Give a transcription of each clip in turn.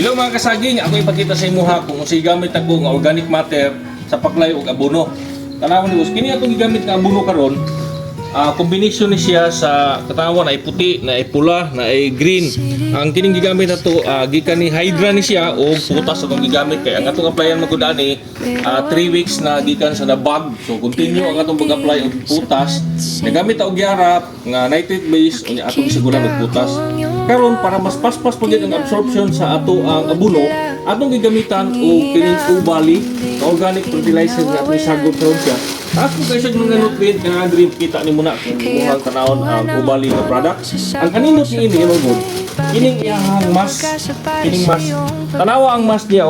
Hello mga kasaging, ako ipakita sa imuha kung unsay gamit ako nga organic matter sa paklay ug abono. Tanawan ni kini atong gigamit nga abono karon. Kombinasyon ni siya sa katawan na ay puti, na ay pula, na ay green. Ang kining gigamit nato gikan ni Hydra ni siya o putas atong gigamit kay ang atong applyan magud ani 3 weeks na gikan sa nabag. So continue ang atong pag-apply og putas. Nagamit og yarap nga nitrate base unya atong siguran og putas. Karon para mas paspas pud ang absorption sa ato ang abono, atong gigamitan og kining ubali, organic fertilizer nga atong sagol karon siya. Taas po kayo siya mga nutrient nga green kita ni muna kung mukhang tanawon ang ubali nga product. Ang kanindot ni ini mo kining iyang mas, kining mas. Tanawa ang mas niya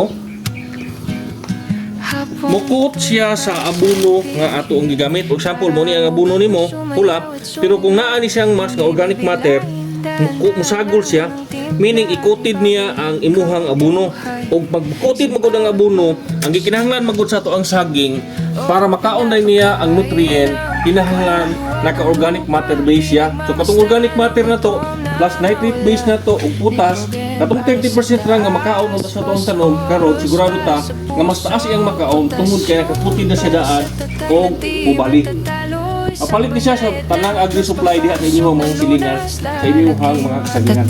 mukot siya sa abono nga ato ang gigamit. For example, mo ni ang abono nimo pula, pero kung naa ni siyang mas nga organic matter, musagol siya, meaning ikutid niya ang imuhang abono. O pag ikutid magud ang abono, ang gikinahanglan magud sa ato ang saging para makaon na niya ang nutrient, kinahanglan naka-organic matter base siya. So katong organic matter na to plus nitrate base na to ug putas, katong 30% lang nga makaon sa atong tanom karon sigurado ta nga mas taas iyang makaon tungod kay nakaputid na siya daan og ubali. Papalit ni siya sa tanang agri-supply diha sa inyong mga silingan, sa inyong mga kasagingan.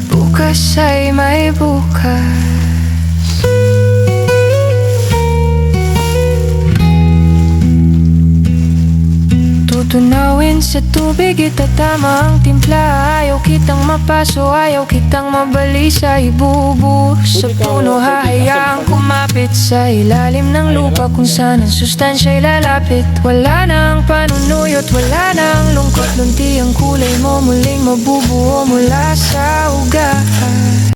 Bukas ay may bukas. Tutunawin sa tubig, itatama ang timpla. Ayaw kitang mapaso, ayaw kitang mabalisa. Ibubuhos sa puno, hahayaang kumapit sa ilalim ng lupa kung saan ang sustansya'y lalapit. Wala nang panunuyot, wala nang lungkot. Lunti ang kulay mo, muling mabubuo mula sa ugat.